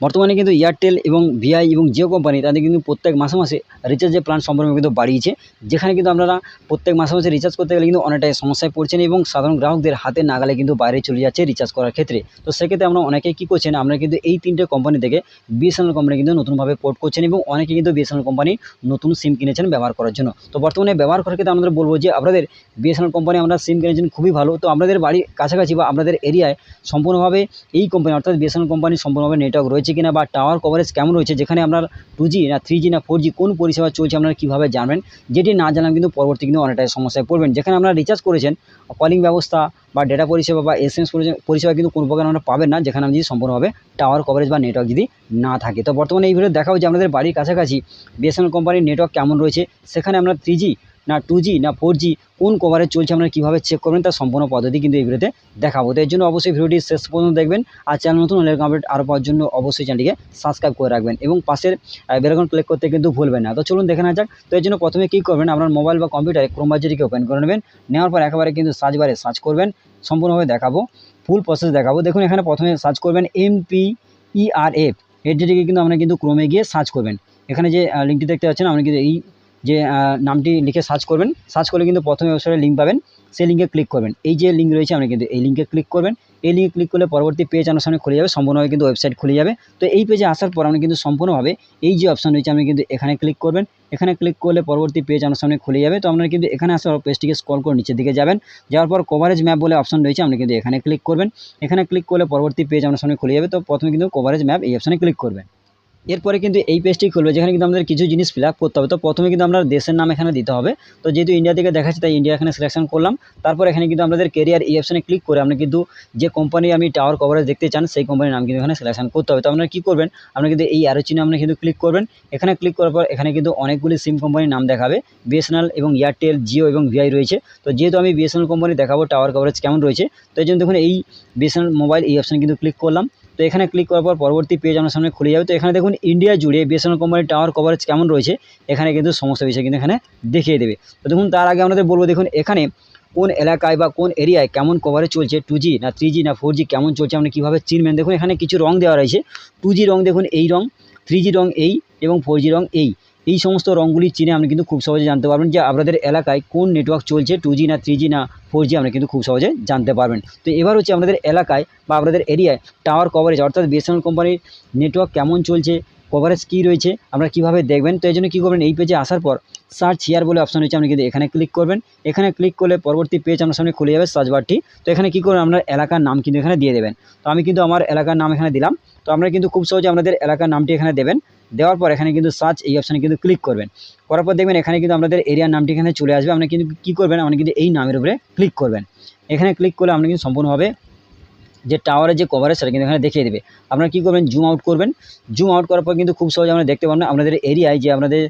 বর্তমানে কিন্তু এয়ারটেল এবং ভিআই এবং জিও কোম্পানি তাদের কিন্তু প্রত্যেক মাসে মাসে রিচার্জের প্ল্যান সম্পূর্ণ কিন্তু বাড়িয়েছে, যেখানে কিন্তু আপনারা প্রত্যেক মাসে মাসে রিচার্জ করতে গেলে কিন্তু অনেকটাই সমস্যায় পড়ছেন এবং সাধারণ গ্রাহকদের হাতে নাগালে কিন্তু বাইরে চলে যাচ্ছে রিচার্জ করার ক্ষেত্রে। তো সেক্ষেত্রে আমরা অনেকেই কী করছেন, আমরা কিন্তু এই তিনটে কোম্পানি থেকে বিএসএনএল কোম্পানি কিন্তু নতুনভাবে পোর্ট করছেন এবং অনেকে কিন্তু বিএসএনএল কোম্পানি নতুন সিম কিনেছেন ব্যবহার করার জন্য। তো বর্তমানে ব্যবহার করার ক্ষেত্রে আমাদের বলবো যে আপনাদের বিএসএনএল কোম্পানি আমরা সিম কিনেছেন খুবই ভালো। তো আপনাদের বাড়ির কাছাকাছি বা আপনাদের এরিয়ায় সম্পূর্ণভাবে এই কোম্পানি অর্থাৎ বিএসএনএল কোম্পানি সম্পূর্ণভাবে নেটওয়ার্ক রয়েছে কিনা বা টাওয়ার কভারেজ কেমন রয়েছে, যেখানে আপনার 2G না 3G না 4G কোন পরিষেবা চলছে আপনারা কীভাবে জানবেন, যেটি না জানলে কিন্তু পরবর্তী কিন্তু অনেকটাই সমস্যায় পড়বেন। যেখানে আপনারা রিচার্জ করেছেন কলিং ব্যবস্থা বা ডেটা পরিষেবা বা এসএমএস পরিষেবা কিন্তু কোনো প্রকার আমরা পাবেন না, যেখানে আপনি যদি সম্পূর্ণভাবে টাওয়ার কভারেজ বা নেটওয়ার্ক যদি না থাকে। তো বর্তমানে এই ভিডিও দেখাও যে আপনাদের বাড়ির কাছাকাছি বিএসএনএল কোম্পানির নেটওয়ার্ক কেমন রয়েছে, সেখানে আমরা 3G না 2G না 4G কোন কভারেজ চলছে আপনারা কীভাবে চেক করবেন তার সম্পূর্ণ পদ্ধতি কিন্তু এই ভিডিওতে দেখাবো। তো এর জন্য অবশ্যই ভিডিওটি শেষ পর্যন্ত দেখবেন, আর চ্যানেল নতুন হলে আপডেট আরও পাওয়ার জন্য অবশ্যই চ্যানেলটিকে সাবস্ক্রাইব করে রাখবেন এবং পাশের বেল আইকন ক্লিক করতে কিন্তু ভুলবেন না। তো চলুন দেখে নেওয়া যাক। তো এর জন্য প্রথমে কী করবেন, আপনার মোবাইল বা কম্পিউটারে ক্রোম ব্রাউজারটিকে ওপেন করে নেবেন। নেওয়ার পর একেবারে কিন্তু সার্চ বারে সার্চ করবেন, সম্পূর্ণভাবে দেখাবো, ফুল প্রসেস দেখাবো। দেখুন এখানে প্রথমে সার্চ করবেন MPERF এটিকে কিন্তু আপনারা কিন্তু ক্রোমে গিয়ে সার্চ করবেন। এখানে যে লিঙ্কটি দেখতে পাচ্ছেন আপনি কিন্তু এই যে নামটি লিখে সার্চ করবেন, সার্চ করলে কিন্তু প্রথমে ওয়েবসাইটের লিঙ্ক পাবেন, সেই লিঙ্কে ক্লিক করবেন। এই যে লিঙ্ক রয়েছে আপনি কিন্তু এই লিঙ্কে ক্লিক করবেন। এই লিঙ্কে ক্লিক করলে পরবর্তী পেজ আপনার সামনে খুলে যাবে, সম্পূর্ণভাবে কিন্তু ওয়েবসাইট খুলে যাবে। তো এই পেজে আসার পর আপনি কিন্তু সম্পূর্ণভাবে এই যে অপশান রয়েছে আপনি কিন্তু এখানে ক্লিক করবেন। এখানে ক্লিক করলে পরবর্তী পেজ আপনার সামনে খুলে যাবে। তো আপনারা কিন্তু এখানে আসার পেজটিকে স্ক্রল করে নিচের দিকে যাবেন, যাওয়ার পর কভারেজ ম্যাপ বলে অপশান রয়েছে আপনি কিন্তু এখানে ক্লিক করবেন। এখানে ক্লিক করলে পরবর্তী পেজ আপনার সামনে খুলে যাবে। তো প্রথমে কিন্তু কভারেজ ম্যাপ এই অপশানে ক্লিক করবেন। এরপরে কিন্তু এই পেজটি খুলবে, যেখানে কিন্তু আমাদের কিছু জিনিস ফিল আপ করতে হবে। তো প্রথমে কিন্তু আপনার দেশের নাম এখানে দিতে হবে। তো যেহেতু ইন্ডিয়া থেকে দেখাচ্ছে তাই ইন্ডিয়া এখানে সিলেকশন করলাম। তারপর এখানে কিন্তু আপনাদের কেরিয়ার এই অপশানে ক্লিক করে আপনি কিন্তু যে কোম্পানি আমি টাওয়ার কভারেজ দেখতে চান সেই কোম্পানির নাম কিন্তু এখানে সিলেকশন করতে হবে। তো আপনারা কী করবেন, আপনারা কিন্তু এই অ্যারো চিহ্নে আপনি কিন্তু ক্লিক করবেন। এখানে ক্লিক করার পর এখানে কিন্তু অনেকগুলি সিম কোম্পানির নাম দেখাবে, বিএসএনএল এবং এয়ারটেল, জিও এবং ভিআই রয়েছে। তো যেহেতু আমি বিএসএনএল কোম্পানি দেখাবো টাওয়ার কভারেজ কেমন রয়েছে, তো এই জন্য দেখুন এই বিএসএনএল মোবাইল এই অপশানে কিন্তু ক্লিক করলাম। তো এখানে ক্লিক করার পর পরবর্তী পেজ আপনার সামনে খুলে যাবে। তো এখানে দেখুন ইন্ডিয়া জুড়ে বিএসএনএল কোম্পানির টাওয়ার কভারেজ কেমন রয়েছে, এখানে কিন্তু সমস্ত বিষয় কিন্তু এখানে দেখিয়ে দেবে। তো দেখুন তার আগে আমাদের বলবো, দেখুন এখানে কোন এলাকায় বা কোন এরিয়ায় কেমন কভারেজ চলছে, 2G না 3G না 4G কেমন চলছে আপনি কীভাবে চিনবেন। দেখুন এখানে কিছু রং দেওয়া রয়েছে, 2G রং দেখুন এই রং, 3G রং এই এবং 4G রং এই সমস্ত রঙগুলি চিনে আপনি কিন্তু খুব সহজে জানতে পারবেন যে আপনাদের এলাকায় কোন নেটওয়ার্ক চলছে, 2G না 3G না 4G আপনি কিন্তু খুব সহজে জানতে পারবেন। তো এবার হচ্ছে আপনাদের এলাকায় বা আপনাদের এরিয়ায় টাওয়ার কভারেজ অর্থাৎ বিএসএনএল কোম্পানির নেটওয়ার্ক কেমন চলছে, কভারেজ কী রয়েছে আপনারা কীভাবে দেখবেন। তো এই জন্য কী করবেন, এই পেজে আসার পর সার্চ হিয়ার বলে অপশান রয়েছে আপনি কিন্তু এখানে ক্লিক করবেন। এখানে ক্লিক করলে পরবর্তী পেজ আপনার সামনে খুলে যাবে সার্চ বারটি। তো এখানে কী করবেন, আপনার এলাকার নাম কিন্তু এখানে দিয়ে দেবেন। তো আমি কিন্তু আমার এলাকার নাম এখানে দিলাম। তো আপনারা কিন্তু খুব সহজে আপনাদের এলাকার নামটি এখানে দেবেন। দেওয়ার পর এখানে কিন্তু সার্চ এই অপশানে কিন্তু ক্লিক করবেন। করার পর দেখবেন এখানে কিন্তু আপনাদের এরিয়ার নামটি এখানে চলে আসবে। আপনি কিন্তু কী করবেন, আপনি কিন্তু এই নামের উপরে ক্লিক করবেন। এখানে ক্লিক করলে আপনি কিন্তু সম্পূর্ণভাবে যে টাওয়ারের যে কভারেজ সেটা কিন্তু এখানে দেখিয়ে দেবে। আপনারা কী করবেন, জুম আউট করবেন। জুম আউট করার পর কিন্তু খুব সহজে আমরা দেখতে পাবেন আপনাদের এরিয়ায় যে আপনাদের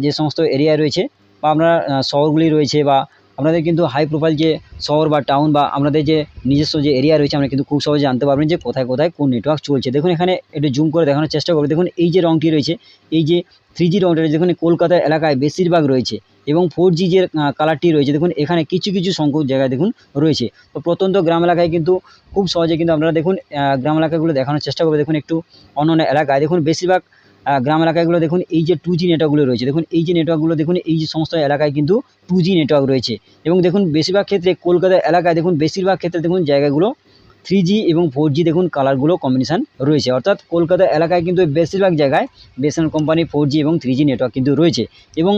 যে সমস্ত এরিয়া রয়েছে বা আপনার শহরগুলি রয়েছে বা আপনাদের কিন্তু হাই প্রোফাইল যে শহর বা টাউন বা আপনাদের যে নিজস্ব যে এরিয়া রয়েছে আমরা কিন্তু খুব সহজে জানতে পারবেন যে কোথায় কোথায় কোন নেটওয়ার্ক চলছে। দেখুন এখানে একটু জুম করে দেখানোর চেষ্টা করবে। দেখুন এই যে রঙটি রয়েছে, এই যে 3G রঙটা রয়েছে, দেখুন কলকাতা এলাকায় বেশিরভাগ রয়েছে এবং 4G যে কালারটি রয়েছে দেখুন এখানে কিছু কিছু সংখ্যক জায়গায় দেখুন রয়েছে। তো প্রত্যন্ত গ্রাম এলাকায় কিন্তু খুব সহজে কিন্তু আপনারা দেখুন গ্রাম এলাকাগুলো দেখানোর চেষ্টা করবে। দেখুন একটু অন্যান্য এলাকায় দেখুন বেশিরভাগ গ্রাম এলাকাগুলো দেখুন এই যে 2G নেটওয়ার্কগুলো রয়েছে, দেখুন এই যে নেটওয়ার্কগুলো দেখুন এই যে সমস্ত এলাকায় কিন্তু 2G নেটওয়ার্ক রয়েছে এবং দেখুন বেশিরভাগ ক্ষেত্রে কলকাতা এলাকায় দেখুন বেশিরভাগ ক্ষেত্রে দেখুন জায়গাগুলো 3G এবং 4G দেখুন কালারগুলো কম্বিনেশান রয়েছে। অর্থাৎ কলকাতা এলাকায় কিন্তু বেশিরভাগ জায়গায় বিএসএনএল কোম্পানি 4G এবং 3G নেটওয়ার্ক কিন্তু রয়েছে এবং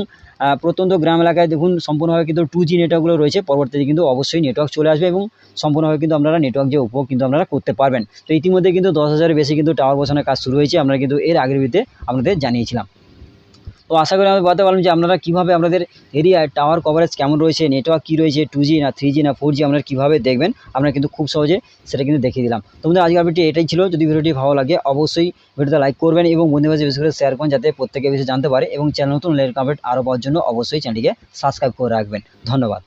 প্রত্যন্ত গ্রাম এলাকায় দেখুন সম্পূর্ণভাবে কিন্তু 2G নেটওয়ার্কগুলো রয়েছে। পরবর্তীতে কিন্তু অবশ্যই নেটওয়ার্ক চলে আসবে এবং সম্পূর্ণভাবে কিন্তু আপনারা নেটওয়ার্ক যে উপভোগ কিন্তু আপনারা করতে পারবেন। তো ইতিমধ্যে কিন্তু 10,000-এর বেশি কিন্তু টাওয়ার বসানোর কাজ শুরু হয়েছে, আমরা কিন্তু এর আগের ভিডিওতে আপনাদের জানিয়েছিলাম। তো আশা করি আমি বলতে পারলাম যে আপনারা কীভাবে আপনাদের এরিয়ায় টাওয়ার কভারেজ কেমন রয়েছে, নেটওয়ার্ক কী রয়েছে, 2G না 3G না 4G আপনারা কীভাবে দেখবেন আপনারা কিন্তু খুব সহজে সেটা কিন্তু দেখিয়ে দিলাম। তোমাদের আজকের ভিডিওটি এটাই ছিল। যদি ভিডিওটি ভালো লাগে অবশ্যই ভিডিওতে লাইক করবেন এবং বন্ধুদের কাছে বেশি করে শেয়ার করুন যাতে প্রত্যেকে বেশি জানতে পারে এবং চ্যানেল নতুন আপডেট আরও পাওয়ার জন্য অবশ্যই চ্যানেলটিকে সাবস্ক্রাইব করে রাখবেন। ধন্যবাদ।